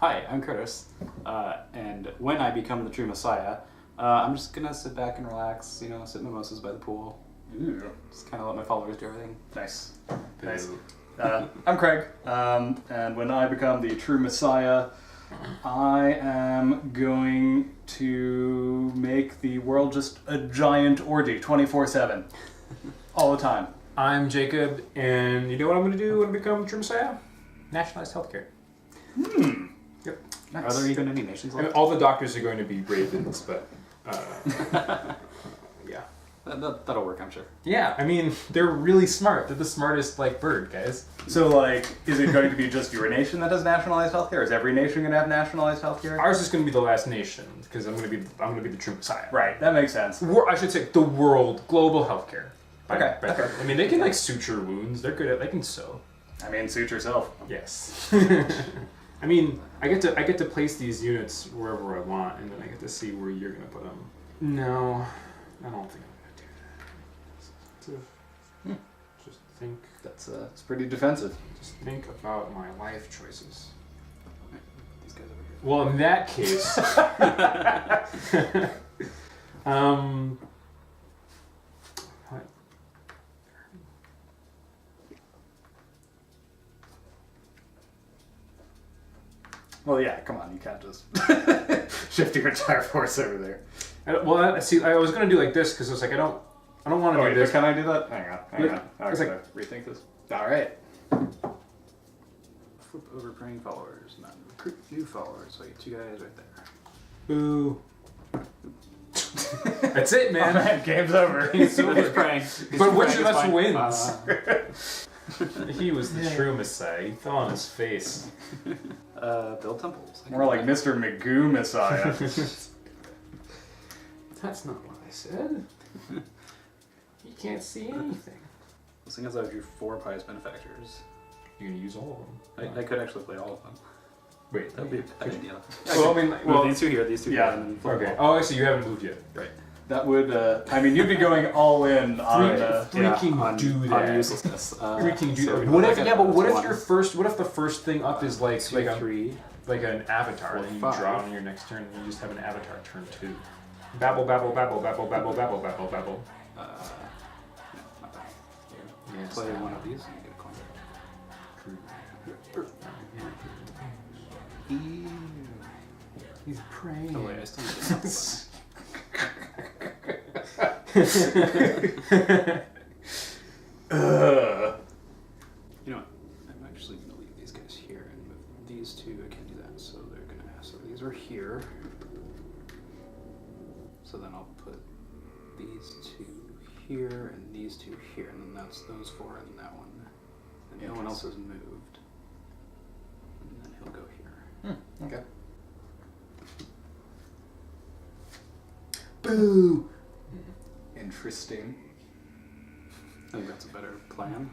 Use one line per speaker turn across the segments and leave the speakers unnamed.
Hi, I'm Curtis, and when I become the true Messiah, I'm just gonna sit back and relax, sip mimosas by the pool.
Ooh.
Just kind of let my followers do everything.
Nice. Nice. I'm Craig, and when I become the true Messiah, I am going to make the world just a giant orgy 24/7. All the time.
I'm Jacob, and you know what I'm going to do when I become true Messiah? Nationalized healthcare. Yep.
Nice. Are there even any nations
And
left?
all the doctors are going to be ravens, but yeah.
That'll work, I'm sure.
Yeah, I mean, they're really smart. They're the smartest, bird, guys.
So, is it going to be just your nation that has nationalized healthcare? Is every nation going to have nationalized healthcare?
Ours is going to be the last nation, because I'm going to be the true Messiah.
Right, that makes sense.
I should say the world, global healthcare.
Okay.
I mean, they can, suture wounds. They're good at, they can sew.
I mean, suit yourself.
Yes. I mean, I get to place these units wherever I want, and then I get to see where you're gonna put them. No, I don't think I'm gonna do that. Just think.
It's pretty defensive.
Just think about my life choices.
These guys over here.
Well, in that case, what?
Well, yeah, come on, you can't just shift your entire force over there.
I was gonna do like this because it's like I don't want to do this.
Can I do that? Hang on. I
It's
gotta rethink this. All right.
Flip over praying followers, not recruit new followers. So you two guys right there.
Boo. That's it, man.
Oh, man, game's over.
He's praying.
But which of us wins? He was the true Messiah. He fell on his face.
Build temples.
More like Mr. Magoo Messiah.
That's not what I said. You can't see anything.
The thing is, I drew 4 pious benefactors.
You're gonna use all of them.
I could actually play all of them.
Wait,
That would be a bad idea.
Well, I mean,
These two here, these two
yeah.
here, and then flip
okay.
them all.
Oh, I see. You haven't moved yet.
Right.
That would, you'd be going all in on...
Freaking do
on
that.
uselessness.
Freaking do
so
that.
we
What
go
if?
back
Yeah,
up
but what
to
if
one,
your first? What if the first thing up is like
2,
a
3.
like an avatar, and you
5.
draw on your next turn, and you just have an avatar turn 2. Babble, babble, babble, babble, babble, babble, babble, babble.
No, not that. Here.
Yes.
Play one of these and you get a coin.
He's praying.
Oh wait, I still need to get this. You know what? I'm actually going to leave these guys here and move these two. I can't do that, so they're going to. So these are here. So then I'll put these 2 here and these 2 here, and then that's those 4 and that one. And no one else has moved. And then he'll go here.
Okay.
Boo!
Interesting.
I think that's a better plan.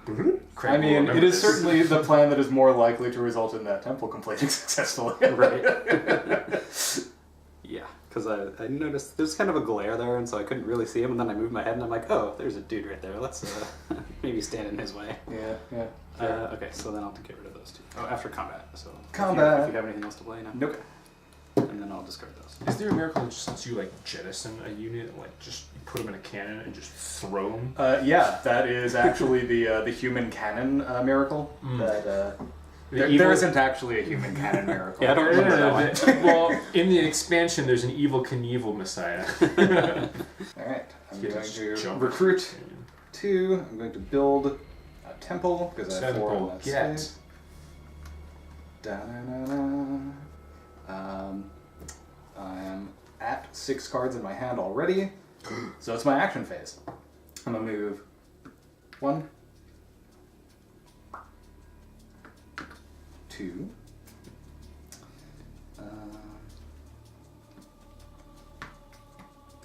I mean, it is certainly the plan that is more likely to result in that temple completing successfully.
Right. Yeah, because I noticed there's kind of a glare there, and so I couldn't really see him, and then I moved my head, and I'm like, oh, there's a dude right there. Let's maybe stand in his way.
Yeah.
Okay, so then I'll have to get rid of those 2. Oh, after combat. So
Combat.
If you have anything else to play now.
Nope.
And then I'll discard those.
Is there a miracle that just lets you jettison a unit, just put them in a cannon and just throw them?
Yeah, that is actually the human cannon miracle. That there isn't actually a human cannon miracle.
Yeah, I don't remember that one.
Well, in the expansion, there's an evil Knievel Messiah.
All right, I'm
You
going
just
to
jump.
recruit 2. I'm going to build a temple because I have 4 on that
Get.
space. Da-na-na-na. I am at 6 cards in my hand already, so it's my action phase. I'm gonna move 1, 2,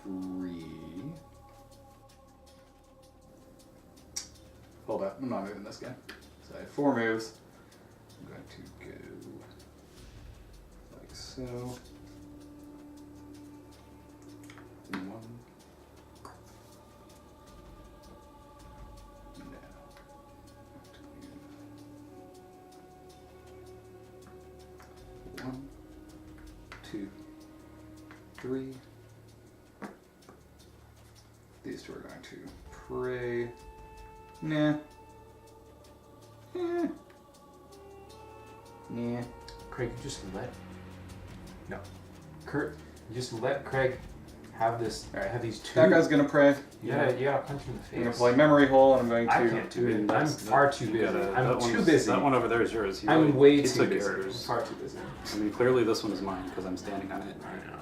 3. Hold up, I'm not moving this guy. So I have 4 moves. I'm going to go like so. 1. No. 1. 3. These two are going to pray. Nah. Nah.
Craig, you just let... No. Kurt, you just let Craig have this...
Alright,
have these two...
That guy's gonna pray.
You gotta punch him in the face.
I'm gonna play Memory Hole, and I'm going to...
I can't do it. I'm far too busy. I'm too busy.
That one over there is yours.
I'm way
he
too
took
busy.
yours.
I'm far too busy.
I mean, clearly this one is mine because I'm standing on it.
I know.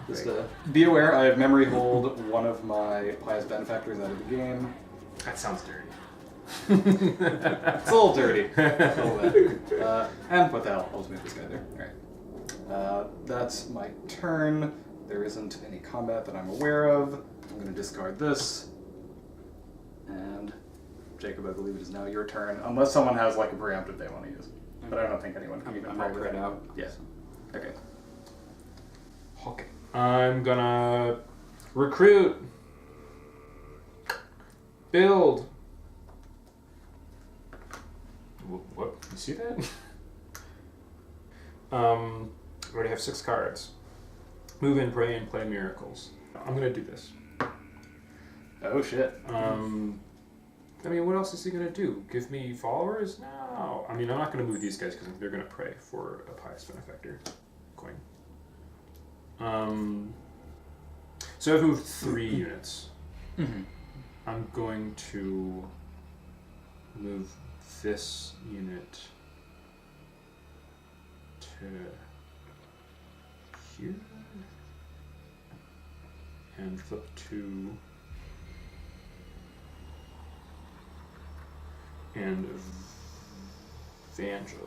Just, be aware, I have Memory Hold one of my pious benefactors out of the game.
That sounds dirty.
It's a little dirty. A little bit. And what the hell? I'll just move this guy there. Alright. That's my turn. There isn't any combat that I'm aware of. I'm going to discard this. And Jacob, I believe it is now your turn. Unless someone has like a preemptive they want to use. But I don't think anyone can even
I'm
pray
all
with
prayed
it.
out.
Yeah. Okay.
Okay. I'm gonna recruit. Build. What? You see that? I already have 6 cards. Move in, pray, and play miracles. I'm gonna do this.
Oh shit.
I mean, what else is he gonna do? Give me followers? No. I mean, I'm not gonna move these guys because they're gonna pray for a pious benefactor coin. So I've moved 3 units.
Mm-hmm.
I'm going to move this unit to here and flip to and evangelize.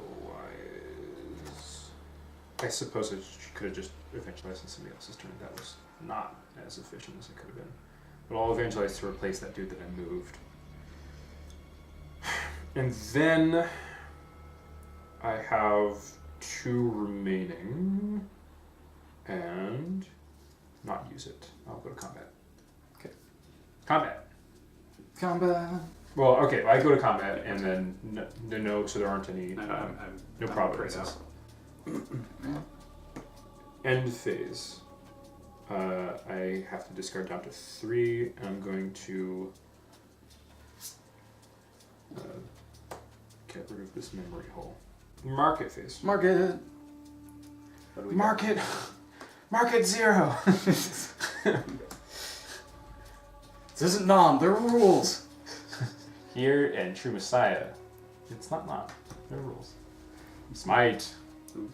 I suppose I could have just evangelized on somebody else's turn. That was not as efficient as it could have been. But I'll evangelize to replace that dude that I moved. And then I have 2 remaining and not use it. I'll go to combat.
Okay.
Combat.
Combat.
Well, okay, I go to combat and then no so there aren't any no providences. End phase. I have to discard down to 3, and I'm going to get rid of this memory hole. Market phase.
Market. What do we got?
Market 0.
This isn't Nom, there are rules.
Here and True Messiah. It's not Nom. There are rules. Smite.
Ooh.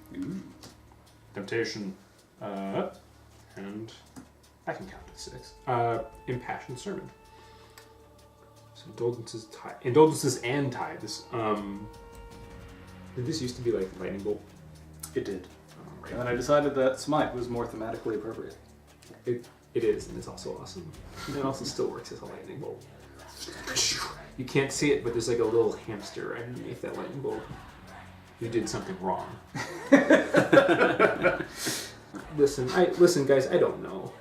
Temptation. And I can count to 6. Impassioned sermon. So indulgences and tithe. This did this used to be like lightning bolt?
It did.
Right.
And then I decided that Smite was more thematically appropriate.
It is, and it's also awesome. It also still works as a lightning bolt. You can't see it, but there's like a little hamster right underneath that lightning bolt. You did something wrong. Listen, guys. I don't know.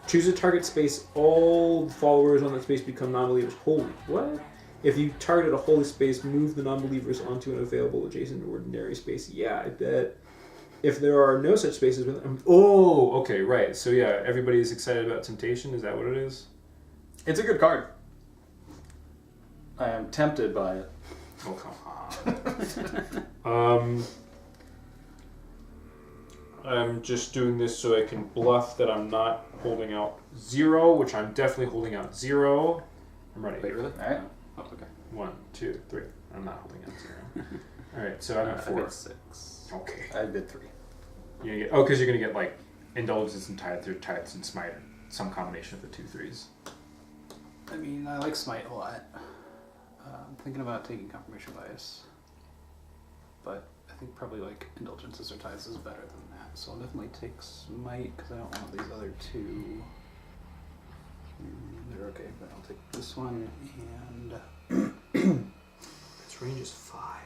Choose a target space. All followers on that space become non-believers. Holy what? If you target a holy space, move the non-believers onto an available adjacent ordinary space. Yeah, I bet. If there are no such spaces with them. Oh, okay, right. So yeah, everybody is excited about temptation. Is that what it is?
It's a good card. I am tempted by it.
Oh come on. I'm just doing this so I can bluff that I'm not holding out 0, which I'm definitely holding out 0. I'm ready.
Wait, really?
Alright.
Oh, okay.
1, 2, 3. I'm not holding out 0. Alright, so I'm at 4.
I got 6.
Okay.
I bid 3.
You're gonna get, because you're going to get like indulgences and tithes or tithes and smite or some combination of the 2 3s.
I mean, I like Smite a lot. I'm thinking about taking Confirmation Bias. But I think probably like Indulgences or Tithes is better than that. So I'll definitely take Smite because I don't want these other 2. They're okay, but I'll take this one and...
Its range is 5.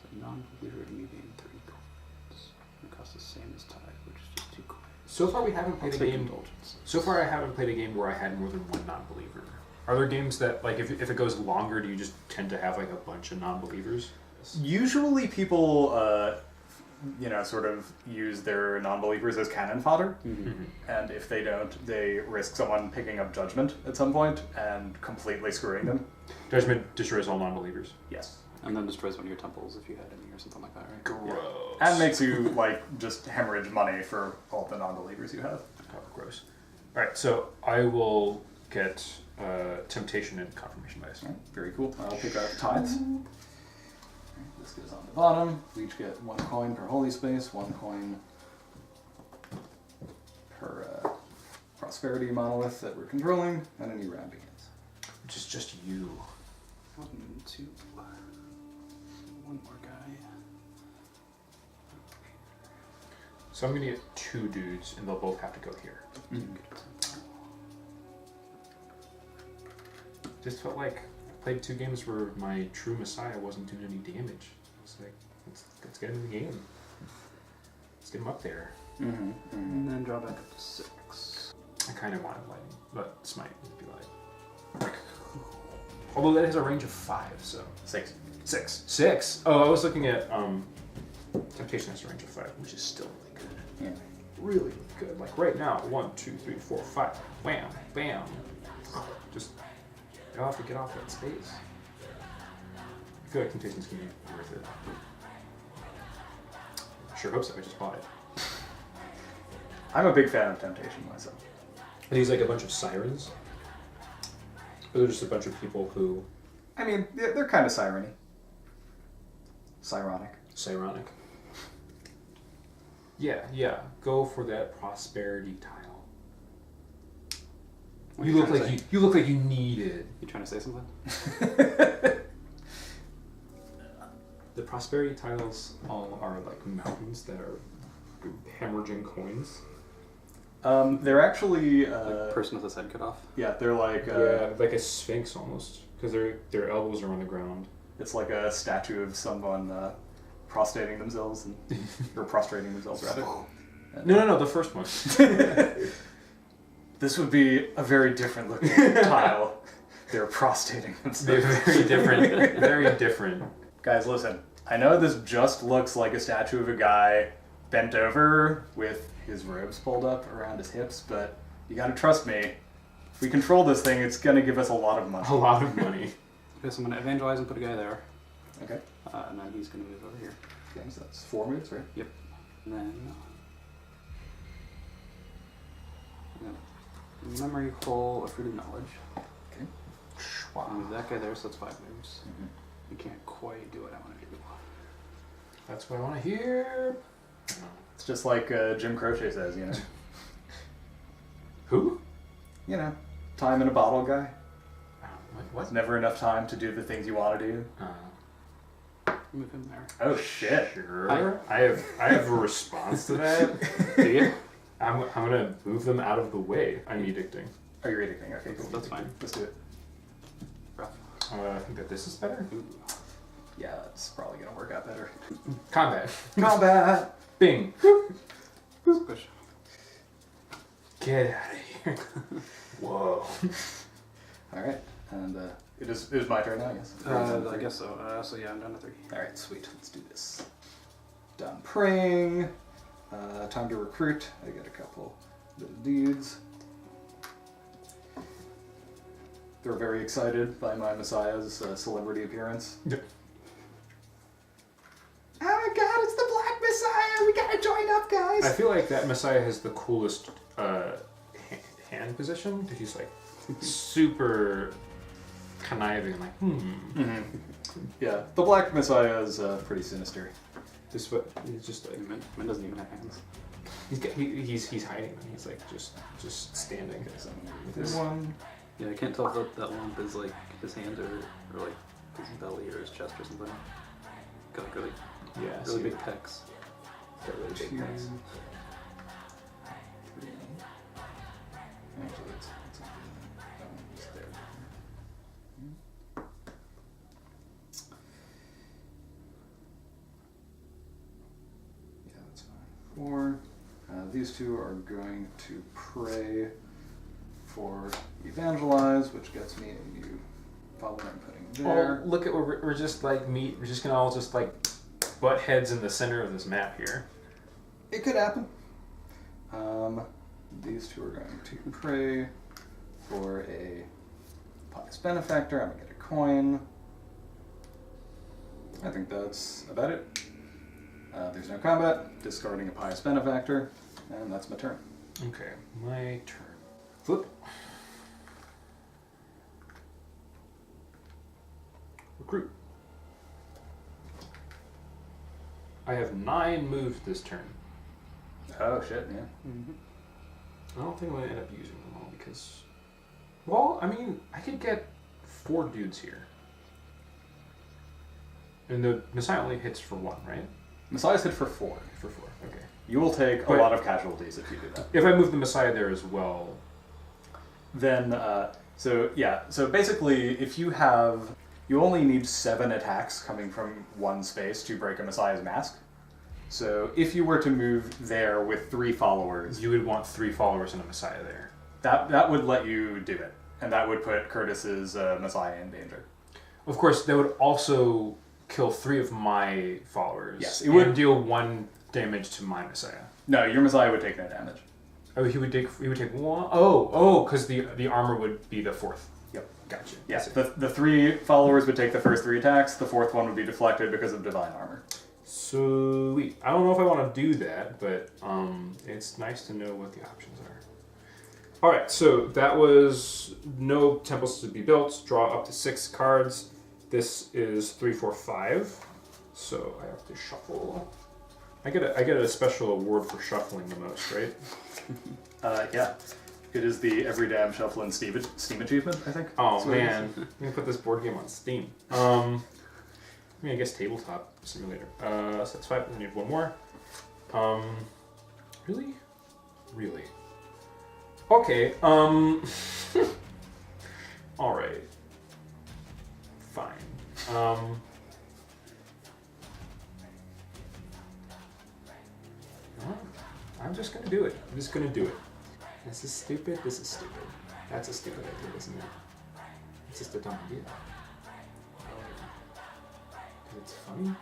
So non-believer and you gain 3 coins. It costs the same as Tithe, which is just 2 coins.
So far we haven't
I'll
played a
take
game.
Indulgences.
So far I haven't played a game where I had more than 1 non-believer. Are there games that, like, if it goes longer, do you just tend to have, like, a bunch of non-believers?
Usually people sort of use their non-believers as cannon fodder.
Mm-hmm.
And if they don't, they risk someone picking up judgment at some point and completely screwing them.
Judgment destroys all non-believers.
Yes.
And then destroys one of your temples if you had any or something like that, right?
Gross.
And makes you, just hemorrhage money for all the non-believers you have.
Oh, gross. Alright, so I will get temptation and confirmation bias.
All right, very cool. I'll pick up tithes. This goes on the bottom. We each get 1 coin per holy space, 1 coin per prosperity monolith that we're controlling, and a new round begins.
Which is just you.
1, 2, 1 more guy.
So I'm gonna get 2 dudes, and they'll both have to go here. Just felt like I played 2 games where my true Messiah wasn't doing any damage. It's like, let's get in the game. Let's get him up there.
And then draw back up to 6.
I kind of wanted lightning, but smite would be like. Although that has a range of 5, so
6.
6. Oh, I was looking at temptation has a range of 5, which is still really good.
Yeah.
Really good. Like right now, 1, 2, 3, 4, 5. Wham, bam. Just you'll have to get off that space. I feel like temptation's gonna be worth it. I sure hope so. I just bought it.
I'm a big fan of temptation myself.
Are these like a bunch of sirens? Or they're just a bunch of people who...
I mean, they're kind of siren-y. Sironic.
Sironic. Yeah. Go for that prosperity tile.
What
You
are
look
trying
like
to say?
you look like you need it.
You trying to say something?
The prosperity tiles all are like mountains that are hemorrhaging coins.
They're actually...
Like person with his head cut off?
yeah, they're like...
Yeah, like a sphinx almost, because their elbows are on the ground.
It's like a statue of someone prostrating themselves, or prostrating themselves, rather.
No, the first one.
This would be a very different looking tile. They're prostrating
They're
themselves.
very different. Very different.
Guys, listen. I know this just looks like a statue of a guy bent over with his robes pulled up around his hips, but you gotta trust me. If we control this thing, it's gonna give us a lot of money.
A lot of money.
Okay, so I'm going to evangelize and put a guy there.
Okay.
And then he's going to move over here.
Okay, so that's 4 moves, right?
Yep. And then... memory hole, a fruit of knowledge.
Okay.
I'll move that guy there, so that's 5 moves.
Mm-hmm.
You can't quite do what I want to do.
That's what I want to hear.
It's just like Jim Croce says, you know.
Who?
You know, time in a bottle guy.
What?
There's never enough time to do the things you want to do.
Move him there.
Oh shit.
Sure. I have a response to that.
Do you?
I'm gonna move them out of the way. I'm edicting.
Oh, you're editing. Okay, cool.
That's fine.
Let's do it.
Rough.
I think that this is better.
Ooh.
Yeah, that's probably gonna work out better.
Combat.
Combat!
Bing.
Squish.
Get out of here. Whoa.
Alright, and it is my turn now, I guess.
I guess so. So yeah, I'm down to 3.
Alright, sweet. Let's do this. Done praying. Time to recruit. I got a couple little dudes. They're very excited by my Messiah's celebrity appearance.
Yep.
Oh my god, it's the Black Messiah! We gotta join up, guys!
I feel like that Messiah has the coolest hand position. Because he's like super conniving, like
Mm-hmm. Yeah, the Black Messiah is pretty sinister.
This what he's just like
Man doesn't even have hands.
he's hiding them. He's like just standing.
Okay, so I'm gonna
With
do this
his-
one.
Yeah, I can't tell if that lump is like his hand or like his belly or his chest or something. Got like really
Yeah,
really big pecs.
got really big pecs.
3. Actually, that's that one was there. Yeah, that's fine. 4. These two are going to pray for evangelize, which gets me a new follower I'm putting there.
Oh, look at we're just like meat. We're just gonna all just like butt heads in the center of this map here.
It could happen. These two are going to pray for a pious benefactor. I'm going to get a coin. I think that's about it. There's no combat. Discarding a pious benefactor. And that's my turn.
Okay, my turn. Flip. Recruit. I have 9 moves this turn.
Oh, shit, yeah.
Mm-hmm.
I don't think I'm going to end up using them all because... Well, I mean, I could get 4 dudes here. And the Messiah only hits for 1, right?
Messiah's hit for 4.
For 4, okay.
You will take a lot of casualties if you do that.
If I move the Messiah there as well...
Then, so basically, if you have... You only need 7 attacks coming from one space to break a Messiah's mask. So if you were to move there with 3 followers...
You would want 3 followers and a Messiah there.
That would let you do it. And that would put Curtis's Messiah in danger.
Of course, that would also kill 3 of my followers.
Yes, it
and
would
deal 1 damage to my Messiah.
No, your Messiah would take no damage.
Oh, he would take 1. Oh, because the armor would be the 4th.
Yep.
Gotcha.
Yes, the 3 followers would take the first 3 attacks. The 4th one would be deflected because of divine armor.
Sweet. I don't know if I want to do that, but it's nice to know what the options are. All right, so that was no temples to be built. Draw up to 6 cards. This is 3, 4, 5. So I have to shuffle. I get a special award for shuffling the most, right?
Yeah. It is the Every Damn Shuffle and Steam achievement, I think.
Oh man, I'm gonna put this board game on Steam. I mean, I guess Tabletop Simulator. So that's 5. I need 1 more. Really? Okay. All right. Fine. I'm just gonna do it. I'm just gonna do it. This is stupid. That's a stupid idea, isn't it? It's just a dumb idea. It's funny.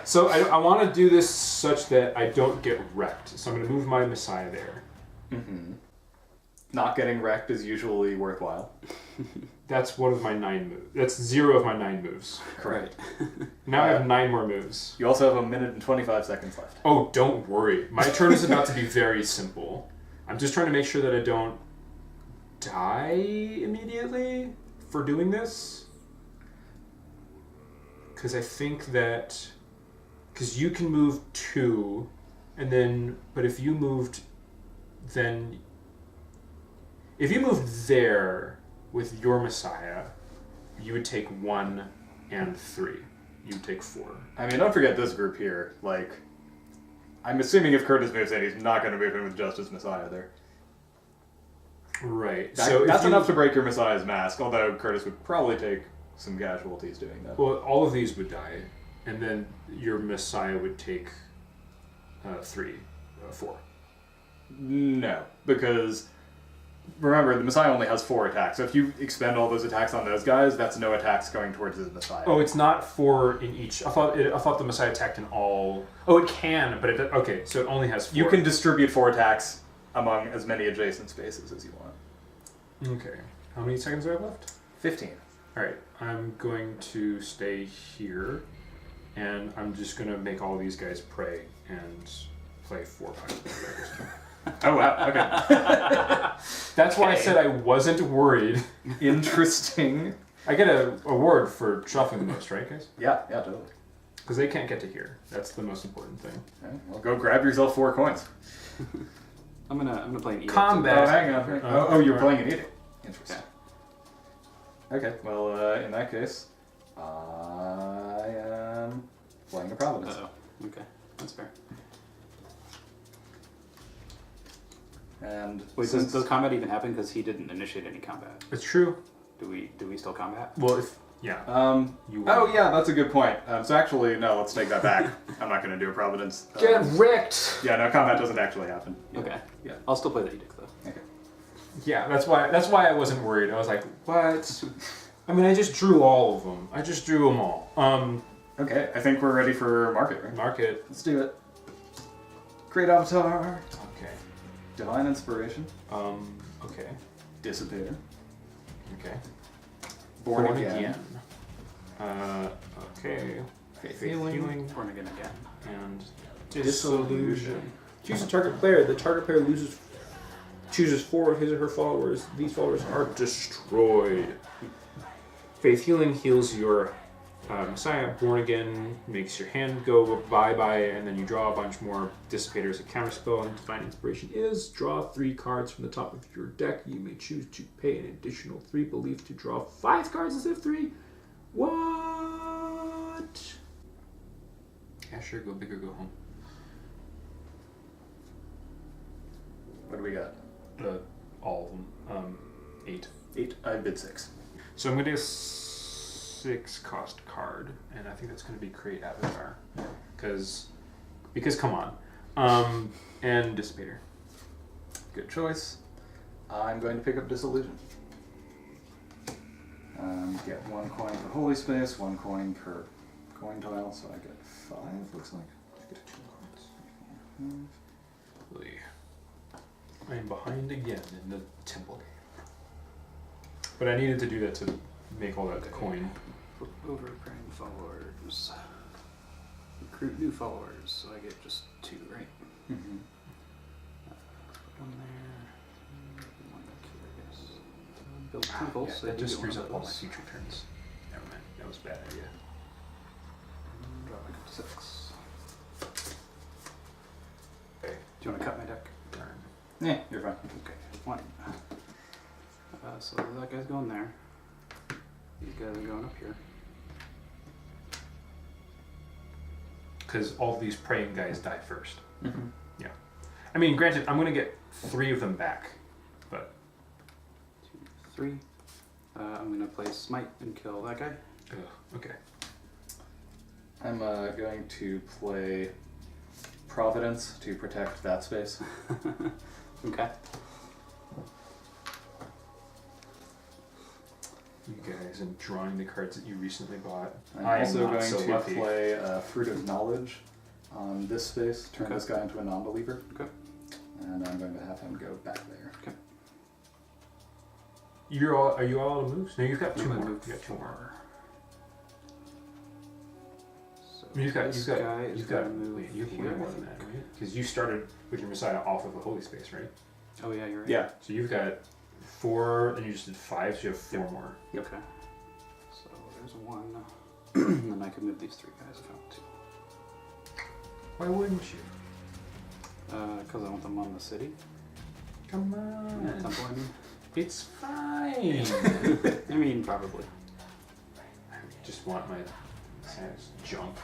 So I want to do this such that I don't get wrecked. So I'm going to move my Messiah there.
Mm-hmm. Not getting wrecked is usually worthwhile.
That's one of my 9 moves. That's 0 of my 9 moves.
Correct.
Now I have 9 more moves.
You also have 1 minute and 25 seconds left.
Oh, don't worry. My turn is about to be very simple. I'm just trying to make sure that I don't die immediately for doing this. Because I think that... Because you can move 2, and then... But if you moved... Then... If you moved there with your Messiah, you would take 1 and 3. You would take 4.
I mean, don't forget this group here. Like, I'm assuming if Curtis moves in, he's not going to move in with just his Messiah there.
Right.
That's enough to break your Messiah's mask, although Curtis would probably take some casualties doing that.
Well, all of these would die, and then your Messiah would take 4.
No, because... Remember, the Messiah only has 4 attacks, so if you expend all those attacks on those guys, that's no attacks going towards his Messiah.
Oh, it's not 4 in each. I thought the Messiah attacked in all... Oh, it can, but okay, so it only has 4.
You can distribute 4 attacks among as many adjacent spaces as you want.
Okay. How many seconds do I have left?
15.
Alright, I'm going to stay here, and I'm just going to make all these guys pray and play 4 pirates.
Oh, wow, okay.
That's why I said I wasn't worried.
Interesting.
I get an award for shuffling the most, right, guys?
Yeah, totally.
Because they can't get to here. That's the most important thing.
Okay, well, go grab yourself 4 coins.
I'm gonna play an edict.
Combat.
Oh, hang on.
Oh,
you're playing an edict. Interesting.
Yeah.
Okay, well, in that case, I am playing a Providence.
Uh-oh. Okay, that's fair.
And
wait, does combat even happen? Because he didn't initiate any combat.
It's true.
Do we still combat?
Well, yeah.
Yeah, that's a good point. So actually, no, let's take that back. I'm not going to do a Providence.
Get wrecked.
Yeah, no, combat doesn't actually happen.
Okay.
Yeah.
I'll still play the edict though.
Okay.
Yeah, that's why I wasn't worried. I was like, what? I mean, I just drew all of them. I just drew them all.
Okay, I think we're ready for market, right?
Market.
Let's do it. Great Avatar.
Okay.
Divine Inspiration.
Okay.
Dissipator.
Okay.
Born Again.
Okay.
Faith
Healing.
Born again again.
And
Dissolution.
Choose a target player. The target player chooses 4 of his or her followers. These followers are destroyed.
Faith Healing heals your Messiah. Born Again makes your hand go bye-bye, and then you draw a bunch more. Dissipator is a counterspell, and Divine Inspiration is draw 3 cards from the top of your deck. You may choose to pay an additional 3 belief to draw 5 cards instead of 3. What? Yeah, sure, go big or go home.
What do we got?
All of them. 8.
8. I bid 6.
So I'm going to do a 6 cost card, and I think that's going to be Create Avatar. Because come on. And Dissipator.
Good choice. I'm going to pick up Dissolution. Get 1 coin per holy space, 1 coin per coin tile, so I get 5, looks like.
I am behind again in the temple game. But I needed to do that to make all that coin.
Flip over praying followers. Recruit new followers, so I get just 2, right?
Mm-hmm.
Put 1 there. 1 back here, I guess. Build temples. so
That
you
just
get one
screws
of
up all my
those.
future turns. Never mind. That was a bad idea.
Draw back up to 6.
Okay.
Do you want to cut my deck?
Turn.
Yeah, you're fine.
Okay, 1. So that guy's going there. These guys are going up here.
Because all these praying guys die first.
Mm-hmm.
Yeah. I mean, granted, I'm going to get 3 of them back. But
2, 3. I'm going to play Smite and kill that guy.
okay.
I'm going to play Providence to protect that space.
Okay.
You guys, and drawing the cards that you recently bought.
I'm
I am
also
not
going
so
to
lucky.
play Fruit of Knowledge on this space, turn
Okay.
this guy into a non-believer.
Okay.
And I'm going to have him go back there.
Are you all out of moves? No, you've got 2
I'm
more.
gonna
You've
move
got 2 more.
So
You've got
this guy is
you've got
going to move
wait, you have
here,
way
I
more than
think.
that, right? Because you started with your Messiah off of the holy space, right?
Oh yeah, you're right.
Yeah.
So you've got 4, and you just did 5, so you have 4 more.
Okay. So there's 1. And then I could move these 3 guys if I want to.
Why wouldn't you?
Because I want them on the city.
Come
The
on.
temple, I mean.
It's fine.
I mean, probably.
I just want my Messiah's junk.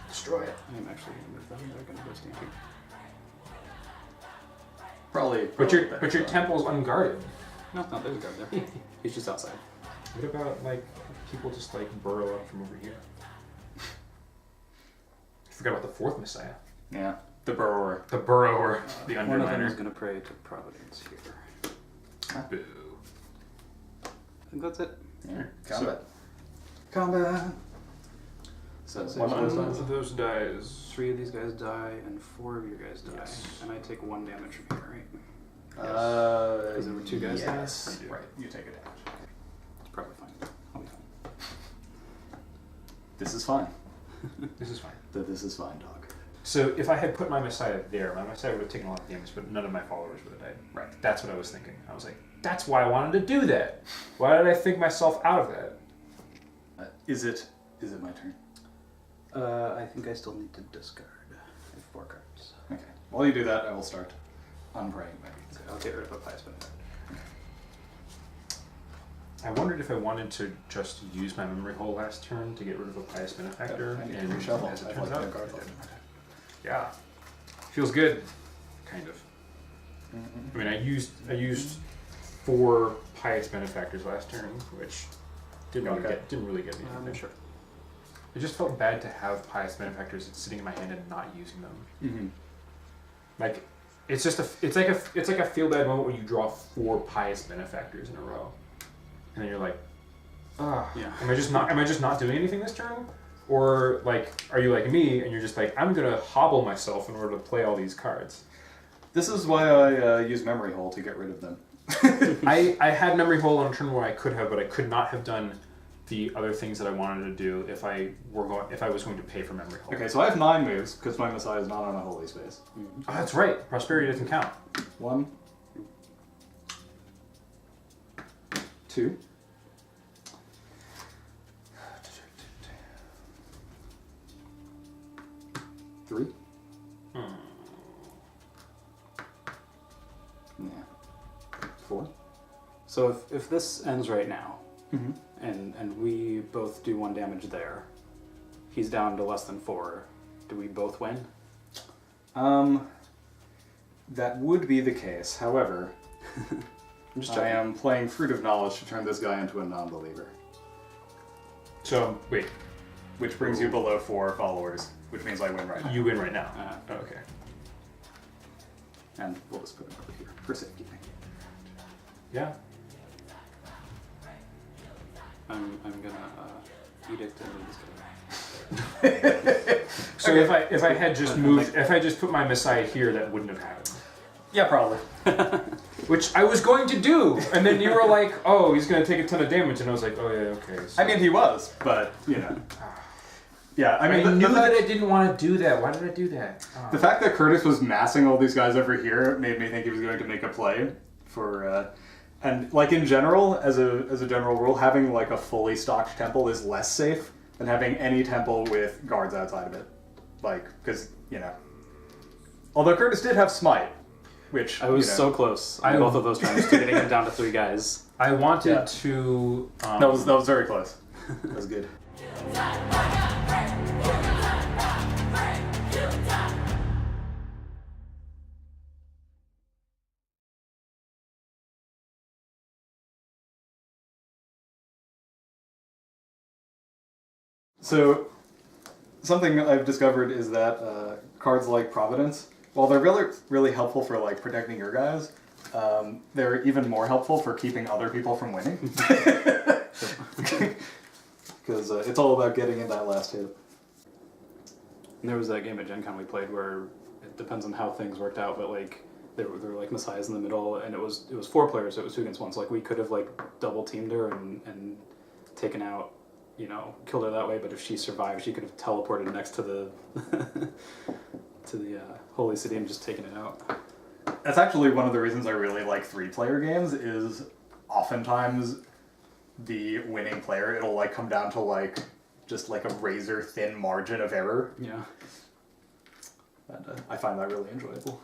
Destroy it. I'm actually going to move them. They're going to go stand here.
Probably.
But your temple's unguarded.
No, there's a guard there. He's just outside.
What about like people just like burrow up from over here? I forgot about the 4th Messiah.
Yeah. The Burrower.
The burrower, the
One of them is
underliner.
going to pray to Providence here.
Boo.
I think that's it.
Yeah. Combat. Combat. So
That's
one
it.
of those
One
dies.
of those dies.
3 of these guys die, and 4 of your guys die.
Yes.
And I take 1 damage from here, right?
Because
there were 2 guys there?
Yes.
You do.
Right. You take a damage.
It's probably fine. I'll be fine.
This is fine.
This is fine.
This is fine, dog.
So if I had put my Messiah there, my Messiah would have taken a lot of damage, but none of my followers would have died.
Right.
That's what I was thinking. I was like, that's why I wanted to do that. Why did I think myself out of that?
Is it my turn?
I think I still need to discard. I have 4 cards.
Okay. While you do that, I will start unpraying maybe.
So I'll get rid of a pious benefactor.
I wondered if I wanted to just use my memory hole last turn to get rid of a pious benefactor.
I need to
And
reshuffle.
as it
I've
turns
left
out,
my card
I did.
left.
Yeah. Feels good. Kind of.
Mm-hmm.
I mean, I used 4 pious benefactors last turn, which didn't really
Okay.
get me anything.
Sure.
It just felt bad to have pious benefactors sitting in my hand and not using them.
Mm-hmm.
Like, it's like a feel bad moment when you draw 4 pious benefactors in a row, and then you're like,
Yeah.
am I just not doing anything this turn? Or like, are you like me and you're just like, I'm gonna hobble myself in order to play all these cards?
This is why I use Memory Hole to get rid of them.
I had Memory Hole on a turn where I could have, but I could not have done the other things that I wanted to do if I was going to pay for Memory Hole.
Okay, so I have 9 moves because my Messiah is not on a holy space.
Oh, that's right. Prosperity doesn't count.
1, 2. 3. Yeah. 4.
So if this ends right now,
Mm-hmm.
and we both do 1 damage there, he's down to less than 4. Do we both win?
That would be the case. However,
I'm just
I
checking.
am playing Fruit of Knowledge to turn this guy into a non-believer,
So wait,
which brings you below 4 followers, which means I win right now.
you win right now.
Uh,
Okay.
And we'll just put him over here for safekeeping.
Yeah.
I'm gonna edict into this guy.
So if I had just moved, if I just put my Messiah here, that wouldn't have happened.
Yeah, probably.
Which I was going to do, and then you were like, "Oh, he's going to take a ton of damage," and I was like, "Oh yeah, okay." So.
I mean, he was, but, you know. Yeah, I
I
mean,
knew
the
that
fact,
I didn't want to do that. Why did I do that? Oh.
the fact that Curtis was massing all these guys over here made me think he was going to make a play for, and like in general, as a general rule, having like a fully stocked temple is less safe than having any temple with guards outside of it. Like, because, you know. Although Curtis did have Smite, which,
I was
you know,
so close on both of those turns to getting him down to 3 guys.
I wanted
Yeah.
to.
That was very close. That was good. So, something I've discovered is that cards like Providence, while they're really helpful for like protecting your guys, they're even more helpful for keeping other people from winning. Because it's all about getting in that last hit.
And there was that game at Gen Con we played where it depends on how things worked out, but like there were like messiahs in the middle, and it was 4 players, so it was 2 against 1. So like we could have like double teamed her and taken out, you know, killed her that way. But if she survived, she could have teleported next to the to the holy city and just taken it out.
That's actually one of the reasons I really like 3-player games. Is oftentimes the winning player, it'll like come down to like just like a razor thin margin of error.
Yeah.
And I find that really enjoyable.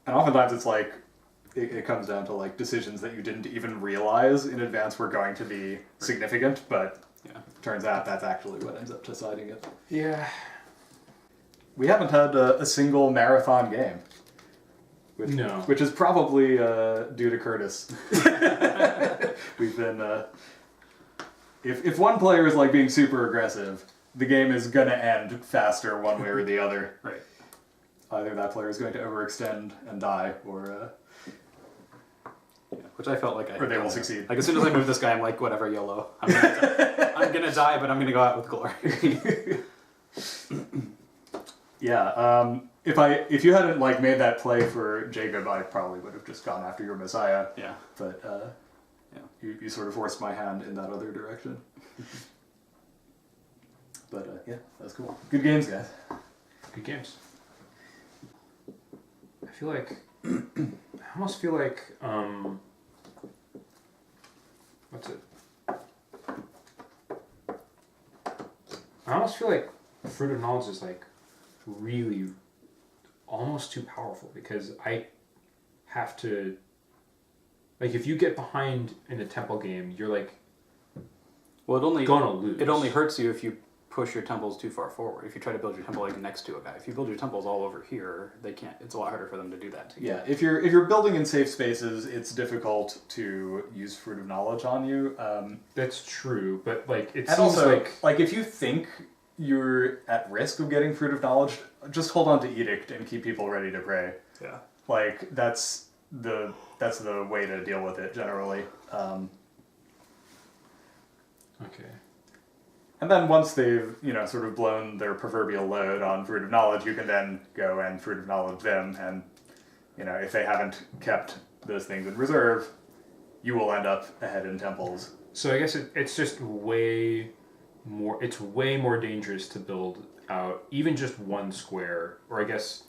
And oftentimes it's like, it comes down to like decisions that you didn't even realize in advance were going to be significant, but
Yeah.
turns out that's actually what ends up deciding it.
Yeah.
We haven't had a single marathon game. Which,
No.
Which is probably due to Curtis. We've been... If one player is like being super aggressive, the game is gonna end faster one way or the other.
Right.
Either that player is going to overextend and die, or
Yeah. Which I felt like I.
or they will succeed.
Like as soon as I move this guy, I'm like, whatever, YOLO. I'm gonna die, but I'm gonna go out with glory.
Yeah. If you hadn't like made that play for Jacob, I probably would have just gone after your Messiah.
Yeah.
But
Yeah.
you sort of forced my hand in that other direction. But yeah, that's cool. Good games, guys.
Good games. I feel like I almost feel like what's it? I almost feel like Fruit of Knowledge is like really almost too powerful, because I have to, like, if you get behind in a temple game, you're like
Well, it only
gonna lose.
It only hurts you if you push your temples too far forward. If you try to build your temple like next to a guy, if you build your temples all over here, they can't. It's a lot harder for them to do that. To you.
Yeah, if you're building in safe spaces, it's difficult to use Fruit of Knowledge on you.
That's true, but like it
And
seems
also,
like
if you think you're at risk of getting Fruit of Knowledge, just hold on to Edict and keep people ready to pray.
Yeah.
Like, that's the way to deal with it, generally.
Okay.
And then once they've, sort of blown their proverbial load on Fruit of Knowledge, you can then go and Fruit of Knowledge them, and, if they haven't kept those things in reserve, you will end up ahead in temples.
So I guess it's just way more dangerous to build out even just one square, or I guess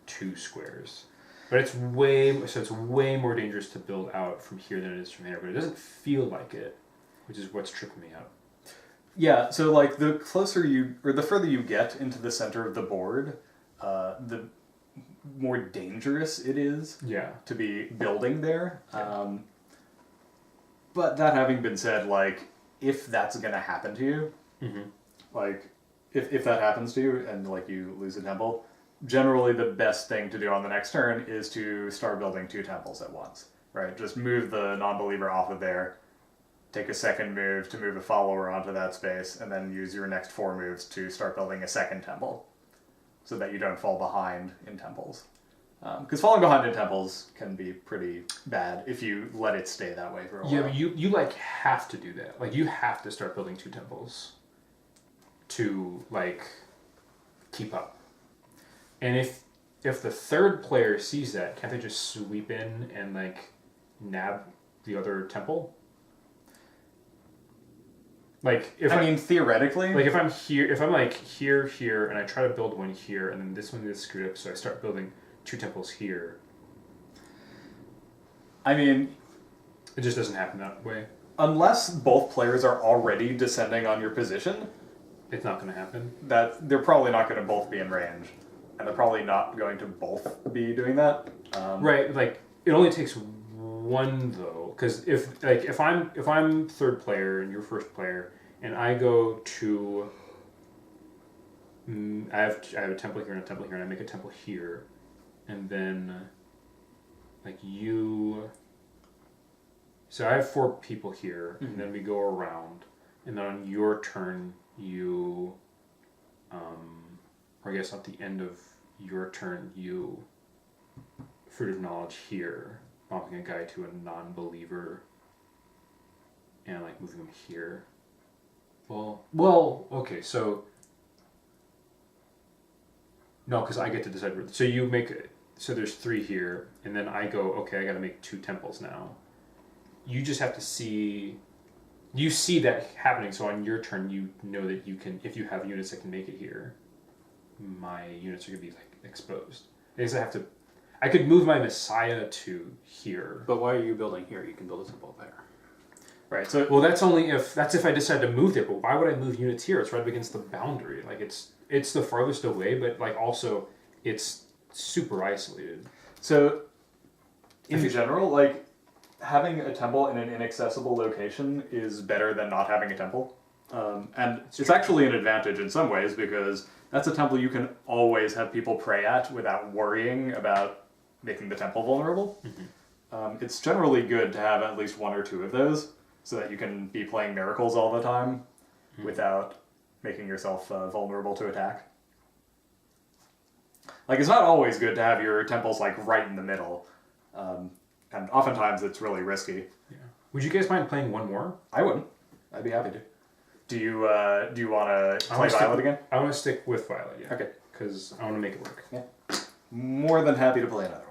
2 squares. But it's way more dangerous to build out from here than it is from here, but it doesn't feel like it, which is what's tripping me out.
Yeah, so like the further you get into the center of the board, the more dangerous it is to be building there.
Yeah.
But that having been said, like, if that's going to happen to you, like, if that happens to you and, like, you lose a temple, generally the best thing to do on the next turn is to start building 2 temples at once, right? Just move the non-believer off of there, take a second move to move a follower onto that space, and then use your next 4 moves to start building a second temple, so that you don't fall behind in temples. Because falling behind in temples can be pretty bad if you let it stay that way for a while.
Yeah, but you like have to do that. Like, you have to start building 2 temples to, like, keep up. And if the third player sees that, can't they just sweep in and, like, nab the other temple? Like,
theoretically,
like, if I'm here, and I try to build one here, and then this one is screwed up, so I start building 2 temples here.
it
just doesn't happen that way.
Unless both players are already descending on your position,
It's not going to happen.
that they're probably not going to both be in range, and they're probably not going to both be doing that.
Right, like, it only takes one though, because if I'm third player and you're first player, and I go to I have a temple here and a temple here, and I make a temple here, and then like so I have 4 people here, and then we go around, and then on your turn you or I guess at the end of your turn you Fruit of Knowledge here, bumping a guy to a non-believer and like moving him here. Well, okay, so no, because I get to decide. So so there's 3 here, and then I go, okay, I got to make 2 temples now. You just have to see that happening. So on your turn, you know that you can, if you have units that can make it here, my units are gonna be like exposed. I could move my Messiah to here.
But why are you building here? You can build a temple there.
Right. So
Well, that's if I decide to move there. But why would I move units here? It's right up against the boundary. Like it's the farthest away, but like also it's super isolated.
So, in general, like, having a temple in an inaccessible location is better than not having a temple. And it's actually an advantage in some ways, because that's a temple you can always have people pray at without worrying about making the temple vulnerable. It's generally good to have at least 1 or 2 of those, so that you can be playing miracles all the time without making yourself vulnerable to attack. Like, it's not always good to have your temples, like, right in the middle. And oftentimes it's really risky.
Yeah. Would you guys mind playing one more?
I wouldn't. I'd be happy to. Do you want to play Violet again?
I want to stick with Violet, yeah.
Okay.
Because I want to make it work.
Yeah. More than happy to play another.